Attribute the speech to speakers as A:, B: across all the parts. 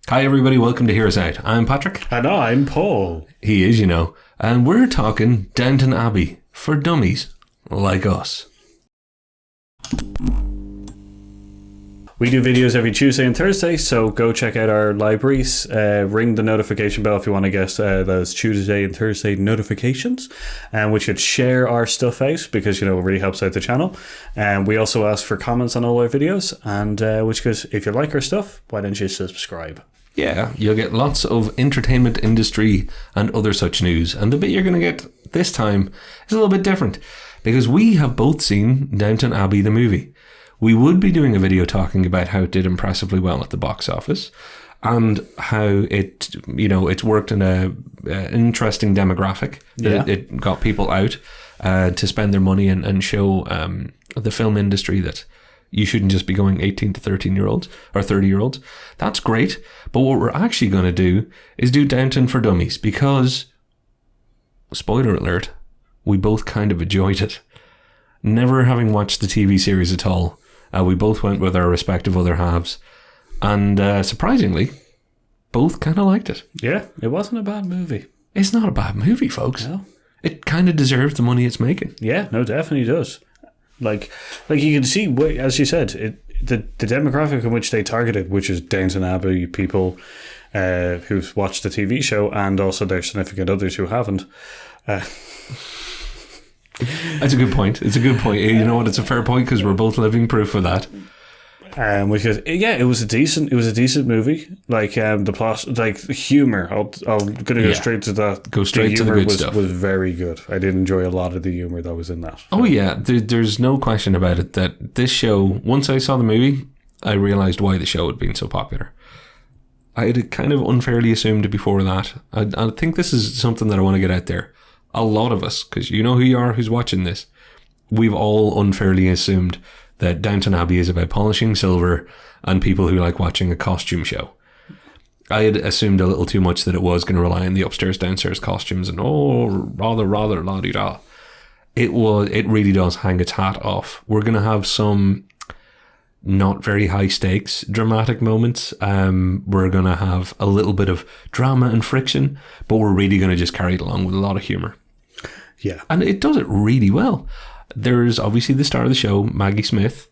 A: Hi everybody, welcome to Hear Us Out. I'm Patrick.
B: And I'm Paul.
A: He is, and we're talking Downton Abbey for dummies like us.
B: We do videos every Tuesday and Thursday, so go check out our libraries. Ring the notification bell if you want to get those Tuesday and Thursday notifications. And we should share our stuff out because, it really helps out the channel. And we also ask for comments on all our videos. And which goes, if you like our stuff, why don't you subscribe?
A: Yeah, you'll get lots of entertainment industry and other such news. And the bit you're going to get this time is a little bit different because we have both seen Downton Abbey, the movie. We would be doing a video talking about how it did impressively well at the box office and how it, it's worked in an interesting demographic.
B: Yeah.
A: It got people out to spend their money and show the film industry that you shouldn't just be going 18 to 13-year-olds or 30-year-olds. That's great. But what we're actually going to do is do Downton for Dummies because, spoiler alert, we both kind of enjoyed it. Never having watched the TV series at all, we both went with our respective other halves. And surprisingly, both kind of liked it.
B: Yeah, it wasn't a bad movie.
A: It's not a bad movie, folks.
B: No.
A: It kind of deserves the money it's making.
B: Yeah, no, definitely does. Like you can see, as you said, the demographic in which they targeted, which is Downton Abbey people who've watched the TV show and also their significant others who haven't.
A: That's a good point. It's a good point. You know what? It's a fair point because we're both living proof of that.
B: Which is, it was a decent movie. Like the plot, like the humor. I'm gonna go straight to that.
A: Go straight to the good stuff.
B: Was very good. I did enjoy a lot of the humor that was in that.
A: Oh yeah, there's no question about it that this show. Once I saw the movie, I realized why the show had been so popular. I had kind of unfairly assumed before that. I think this is something that I want to get out there. A lot of us, because you know who you are, who's watching this, we've all unfairly assumed that Downton Abbey is about polishing silver and people who like watching a costume show. I had assumed a little too much that it was going to rely on the upstairs, downstairs costumes and rather, la-di-da. It really does hang its hat off. We're going to have some not very high stakes dramatic moments. We're going to have a little bit of drama and friction, but we're really going to just carry it along with a lot of humour.
B: Yeah.
A: And it does it really well. There's obviously the star of the show, Maggie Smith,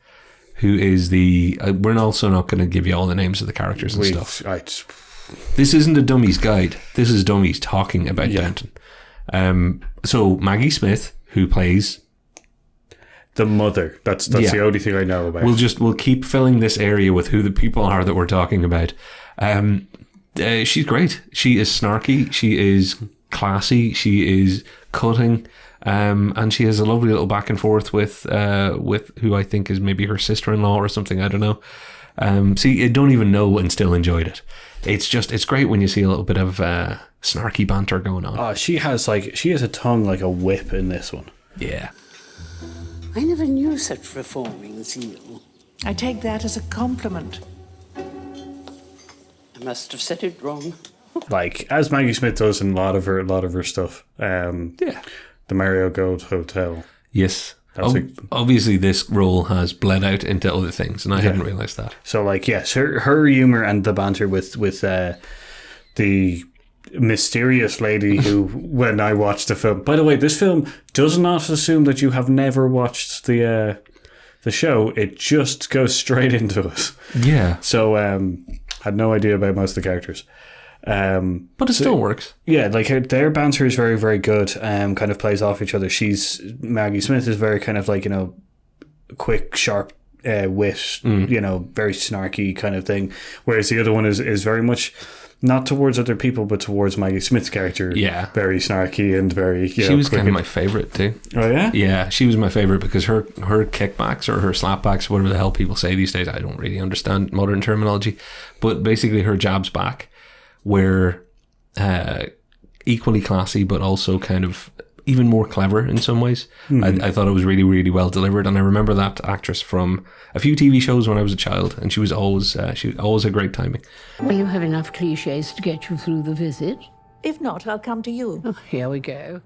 A: who is we're also not going to give you all the names of the characters and stuff. This isn't a dummies guide. This is dummies talking about Downton. So Maggie Smith, who plays
B: the mother. That's the only thing I know about.
A: We'll keep filling this area with who the people are that we're talking about. She's great. She is snarky. She is classy. She is cutting. And she has a lovely little back and forth with who I think is maybe her sister-in-law or something. I don't know. I don't even know and still enjoyed it. It's great when you see a little bit of snarky banter going on.
B: Oh, she has a tongue like a whip in this one.
A: Yeah.
C: I never knew such reforming zeal.
D: I take that as a compliment.
C: I must have said it wrong.
B: Like, as Maggie Smith does in a lot of her stuff. The Mario Gold Hotel.
A: Yes. Obviously, this role has bled out into other things, and I hadn't realised that.
B: So, yes, her humour and the banter with the mysterious lady who, when I watched the film... By the way, this film does not assume that you have never watched the show. It just goes straight into it. Yeah. So, had no idea about most of the characters.
A: But it still works.
B: Yeah, their banter is very, very good. Kind of plays off each other. Maggie Smith is very kind of quick, sharp wit, very snarky kind of thing. Whereas the other one is very much not towards other people, but towards Maggie Smith's character. Yeah, very snarky and very. She
A: was kind of my favorite too.
B: Oh yeah,
A: yeah, she was my favorite because her kickbacks or her slapbacks, whatever the hell people say these days, I don't really understand modern terminology, but basically her jabs back were equally classy, but also kind of even more clever in some ways. I thought it was really, really well delivered, and I remember that actress from a few TV shows when I was a child, and she always had great timing.
E: Will you have enough cliches to get you through the visit?
D: If not, I'll come to you.
E: Oh, here we go.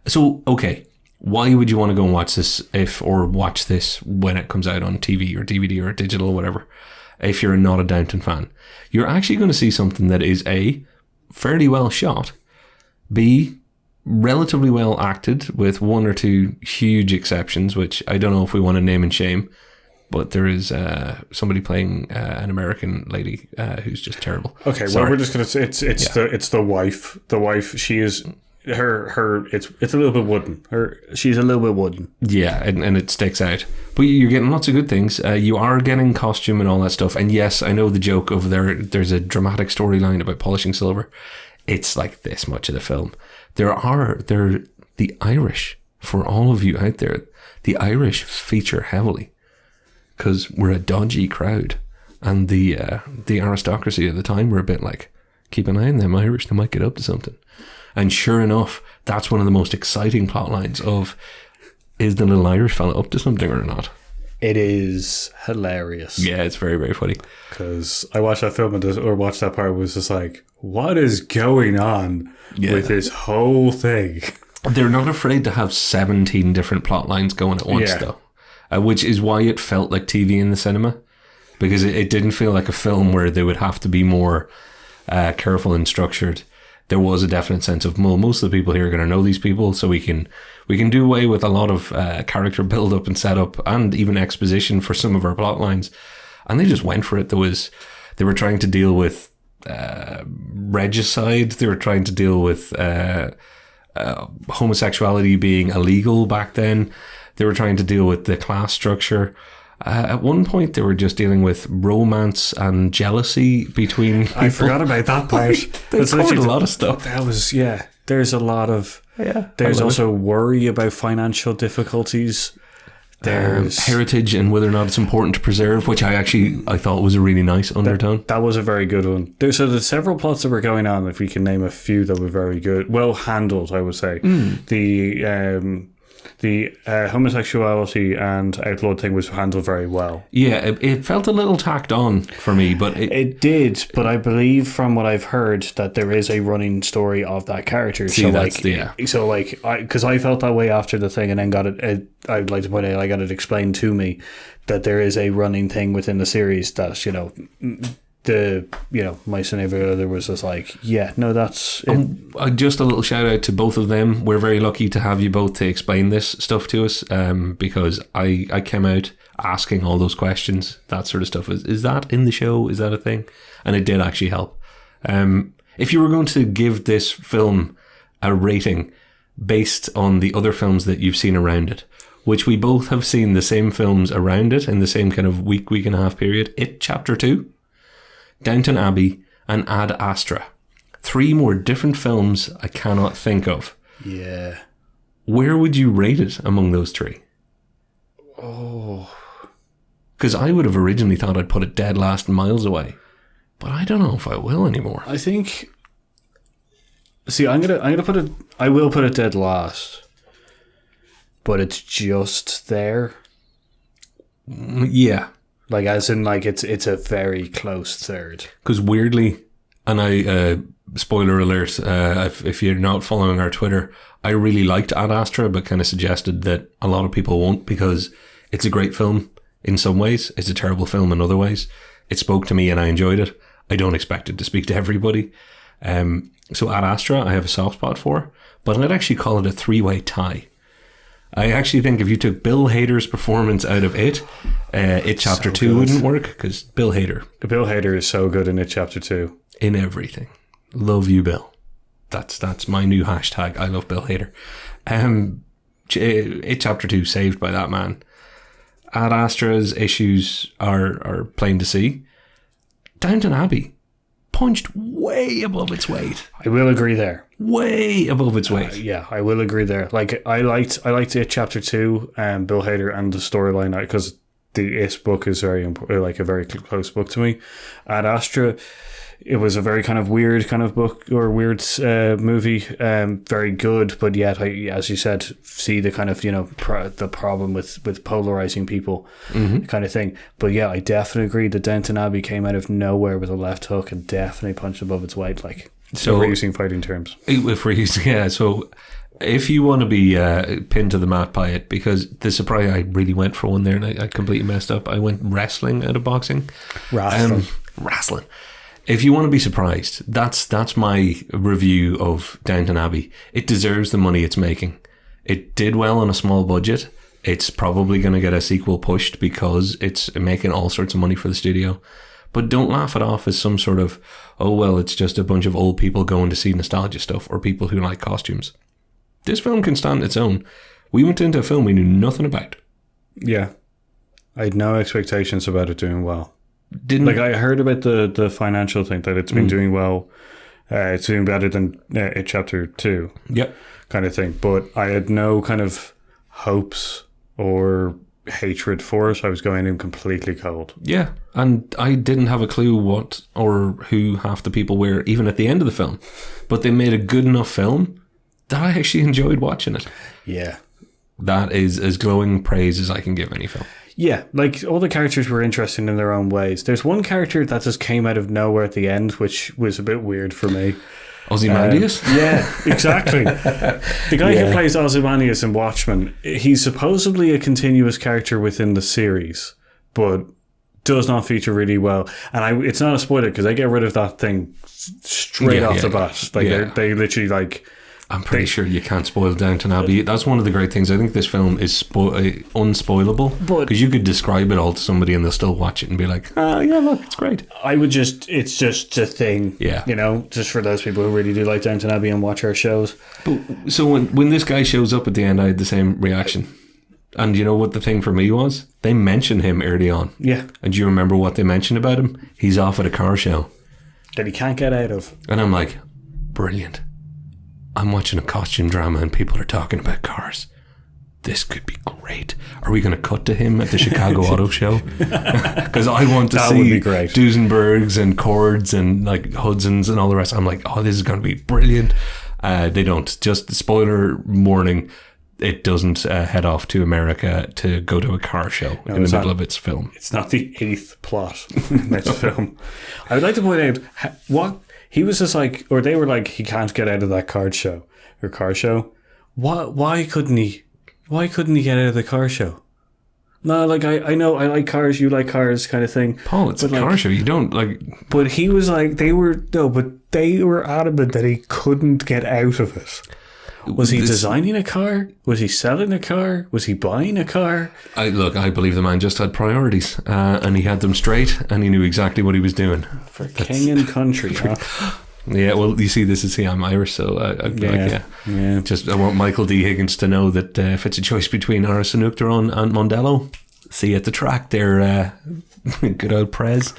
A: So, okay, why would you want to go and watch this watch this when it comes out on TV or DVD or digital or whatever? if you're not a Downton fan. You're actually going to see something that is A, fairly well shot, B, relatively well acted with one or two huge exceptions, which I don't know if we want to name and shame, but there is somebody playing an American lady who's just terrible.
B: Okay,
A: Sorry.
B: well, we're just gonna say it's the wife. The wife, she is her. It's a little bit wooden. She's a little bit wooden.
A: Yeah, and it sticks out. But you're getting lots of good things. You are getting costume and all that stuff. And yes, I know the joke over there. There's a dramatic storyline about polishing silver. It's like this much of the film. They're the Irish, for all of you out there. The Irish feature heavily because we're a dodgy crowd, and the aristocracy at the time were a bit like, keep an eye on them Irish, they might get up to something. And sure enough, that's one of the most exciting plot lines of, is the little Irish fella up to something or not?
B: It is hilarious.
A: Yeah, it's very, very funny.
B: Because I watched that film or watched that part, was just like, what is going on with this whole thing?
A: They're not afraid to have 17 different plot lines going at once, though. Which is why it felt like TV in the cinema. Because it didn't feel like a film where they would have to be more careful and structured. There was a definite sense of, well, most of the people here are going to know these people, so we can do away with a lot of character build-up and setup and even exposition for some of our plot lines. And they just went for it. They were trying to deal with regicide. They were trying to deal with homosexuality being illegal back then. They were trying to deal with the class structure. At one point, they were just dealing with romance and jealousy between people.
B: I forgot about that part.
A: They covered a lot of stuff.
B: That was, there's a lot of... There's also worry about financial difficulties. There's
A: heritage and whether or not it's important to preserve, which I thought was a really nice undertone.
B: That was a very good one. There's several plots that were going on, if we can name a few that were very good. Well handled, I would say. The homosexuality and outlawed thing was handled very well. Yeah,
A: it felt a little tacked on for me, but
B: it did. But I believe from what I've heard that there is a running story of that character. Because I felt that way after the thing, and then got it. I'd like to point out, I got it explained to me that there is a running thing within the series that my significant other was just like, that's it.
A: Just a little shout out to both of them. We're very lucky to have you both to explain this stuff to us, because I came out asking all those questions, that sort of stuff. Is that in the show? Is that a thing? And it did actually help. If you were going to give this film a rating based on the other films that you've seen around it, which we both have seen the same films around it in the same kind of week and a half period, It Chapter 2, Downton Abbey, and Ad Astra. 3 more different films I cannot think of.
B: Yeah.
A: Where would you rate it among those 3?
B: Oh.
A: Because I would have originally thought I'd put it dead last and miles away. But I don't know if I will anymore.
B: I think... See, I'm gonna put it... I will put it dead last. But it's just there.
A: Yeah.
B: Like, as in, like, it's a very close third.
A: Because weirdly, and I, spoiler alert, if you're not following our Twitter, I really liked Ad Astra, but kind of suggested that a lot of people won't, because it's a great film in some ways. It's a terrible film in other ways. It spoke to me and I enjoyed it. I don't expect it to speak to everybody. So Ad Astra, I have a soft spot for, but I'd actually call it a 3-way tie. I actually think if you took Bill Hader's performance out of It Chapter 2 wouldn't work, because Bill Hader
B: is so good in It Chapter 2.
A: In everything. Love you, Bill. That's my new hashtag. I love Bill Hader. It Chapter 2 saved by that man. Ad Astra's issues are plain to see. Downton Abbey punched way above its weight.
B: I will agree there.
A: Way above its weight.
B: Yeah, I will agree there. Like, I liked It Chapter 2, Bill Hader, and the storyline, because the It book is very like a very close book to me. Ad Astra, it was a very kind of weird kind of book, or weird movie, very good, but yet, as you said, see the kind of, the problem with polarizing people, kind of thing. But yeah, I definitely agree that Downton Abbey came out of nowhere with a left hook and definitely punched above its weight. Like, so we're using fighting terms.
A: If we're using, so If you want to be pinned to the mat by it, because the surprise, I really went for one there and I completely messed up. I went wrestling out of boxing. Wrestling. If you want to be surprised, that's my review of Downton Abbey. It deserves the money it's making. It did well on a small budget. It's probably going to get a sequel pushed because it's making all sorts of money for the studio. But don't laugh it off as some sort of, oh, well, it's just a bunch of old people going to see nostalgia stuff or people who like costumes. This film can stand its own. We went into a film we knew nothing about.
B: Yeah. I had no expectations about it doing well. I heard about the financial thing, that it's been doing well. It's doing better than Chapter 2.
A: Yep.
B: Kind of thing. But I had no kind of hopes or hatred for it. I was going in completely cold.
A: Yeah, and I didn't have a clue what or who half the people were, even at the end of the film. But they made a good enough film that I actually enjoyed watching it.
B: Yeah.
A: That is as glowing praise as I can give any film.
B: Yeah, like all the characters were interesting in their own ways. There's one character that just came out of nowhere at the end, which was a bit weird for me.
A: Ozymandias?
B: Yeah, exactly. The guy who plays Ozymandias in Watchmen, he's supposedly a continuous character within the series, but does not feature really well. And it's not a spoiler because they get rid of that thing straight off the bat. They literally like...
A: I'm pretty sure you can't spoil Downton Abbey. That's one of the great things. I think this film is unspoilable because you could describe it all to somebody and they'll still watch it and be like, yeah, look, it's great.
B: It's just a thing.
A: Yeah.
B: You know, just for those people who really do like Downton Abbey and watch our shows.
A: But, so when this guy shows up at the end, I had the same reaction. And you know what the thing for me was? They mention him early on.
B: Yeah.
A: And do you remember what they mentioned about him? He's off at a car show.
B: That he can't get out of.
A: And I'm like, brilliant. I'm watching a costume drama and people are talking about cars. This could be great. Are we going to cut to him at the Chicago Auto Show? Because I want to see Duesenbergs and Cords and like Hudsons and all the rest. I'm like, oh, this is going to be brilliant. They don't. Just spoiler warning, it doesn't head off to America to go to a car show in the middle of its film.
B: It's not the 8th plot in this film. I would like to point out what... He was just like, or they were like, he can't get out of that car show. Why couldn't he? Why couldn't he get out of the car show? No, like I know I like cars, you like cars, kind of thing.
A: Paul, it's a car show. You don't like.
B: But he was like, they were adamant that he couldn't get out of it. Was he designing a car? Was he selling a car? Was he buying a car?
A: I believe the man just had priorities, and he had them straight, and he knew exactly what he was doing.
B: For king and country, huh?
A: Yeah, well, you see, I'm Irish, so
B: yeah.
A: Just I want Michael D. Higgins to know that if it's a choice between Aris Sanukter and Mondello, see you at the track there. Good old Prez.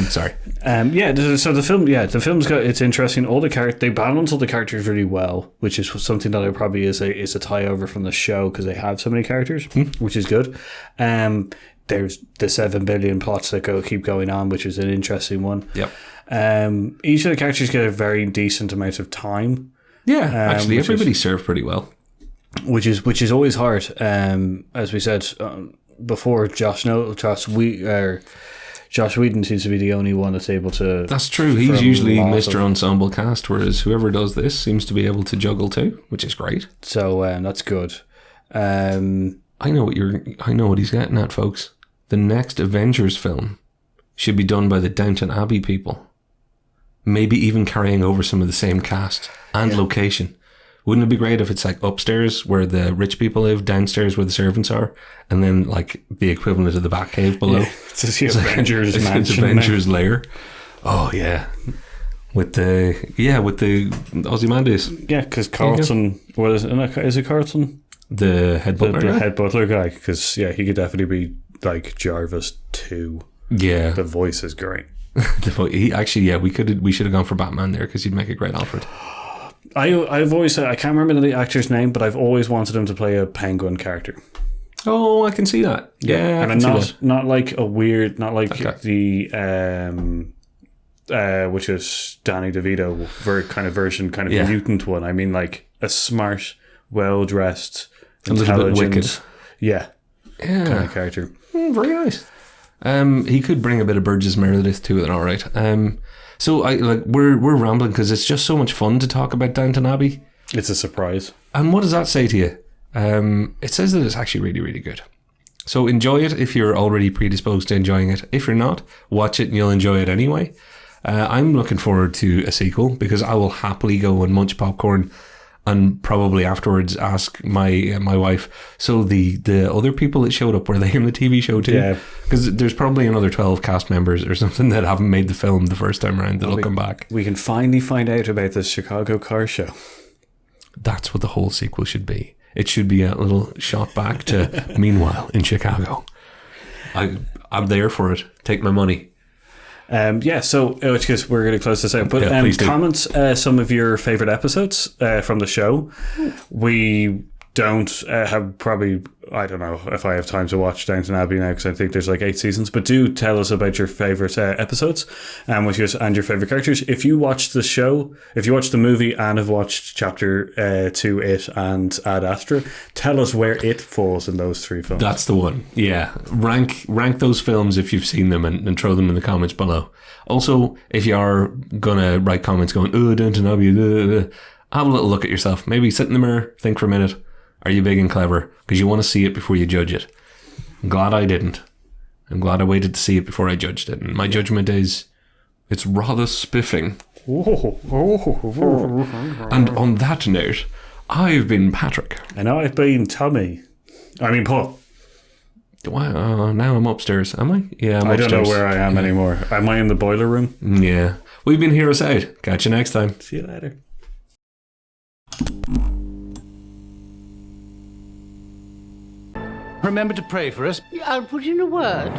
A: Sorry.
B: So the film's got, it's interesting. All the characters, they balance all the characters really well, which is something that probably is a tie over from the show because they have so many characters, which is good. There's the 7 billion plots that keep going on, which is an interesting one.
A: Yep.
B: Each of the characters get a very decent amount of time.
A: Yeah, actually, everybody served pretty well,
B: which is always hard. As we said before, Josh Whedon seems to be the only one that's able to.
A: That's true. He's usually Mr. Ensemble Cast, whereas whoever does this seems to be able to juggle too, which is great.
B: So that's good.
A: I know what he's getting at, folks. The next Avengers film should be done by the Downton Abbey people. Maybe even carrying over some of the same cast and location. Wouldn't it be great if it's like upstairs where the rich people live, downstairs where the servants are, and then like the equivalent of the Batcave below?
B: Yeah, it's the Avengers mansion.
A: It's Avengers lair. Oh yeah, with the Ozymandias.
B: Yeah, because Carlton. What is it? Is it Carlton?
A: The head butler.
B: The head butler guy. Because he could definitely be like Jarvis too.
A: Yeah,
B: the voice is great.
A: We should have gone for Batman there because he'd make a great Alfred.
B: I've always said, I can't remember the actor's name, but I've always wanted him to play a penguin character.
A: Oh, I can see that. Yeah,
B: and not like a weird, not like the which is Danny DeVito version, kind of mutant one. I mean, like a smart, well dressed, intelligent, a little bit wicked, kind of character.
A: Very nice. He could bring a bit of Burgess Meredith to it, all right. So we're rambling because it's just so much fun to talk about Downton Abbey.
B: It's a surprise.
A: And what does that say to you? It says that it's actually really, really good. So enjoy it if you're already predisposed to enjoying it. If you're not, watch it and you'll enjoy it anyway. I'm looking forward to a sequel because I will happily go and munch popcorn and probably afterwards ask my wife, so the other people that showed up, were they in the TV show too?
B: Yeah.
A: Because there's probably another 12 cast members or something that haven't made the film the first time around that'll come back.
B: We can finally find out about the Chicago car show.
A: That's what the whole sequel should be. It should be a little shot back to Meanwhile in Chicago. I'm there for it. Take my money.
B: So in which case we're going to close this out. But
A: Yeah, please do.
B: comment some of your favourite episodes from the show. We don't have probably, I don't know if I have time to watch Downton Abbey now because I think there's like 8 seasons, but do tell us about your favourite episodes and your favourite characters. If you watched the show, if you watched the movie and have watched chapter 2, It and Ad Astra, tell us where it falls in those 3 films.
A: That's the one. Yeah. Rank those films if you've seen them and throw them in the comments below. Also, if you are going to write comments going, oh, Downton Abbey, have a little look at yourself. Maybe sit in the mirror, think for a minute. Are you big and clever? Because you want to see it before you judge it. I'm glad I didn't. I'm glad I waited to see it before I judged it. And my judgment is, it's rather spiffing. And on that note, I've been Patrick.
B: And I've been Tommy. I mean, Paul.
A: Wow, now I'm upstairs. Am I? Yeah, I'm
B: I
A: upstairs.
B: don't know where I am anymore. Am I in the boiler room?
A: Yeah. We've been Hear Us Out. Catch you next time.
B: See you later.
F: Remember to pray for us.
E: I'll put in a word.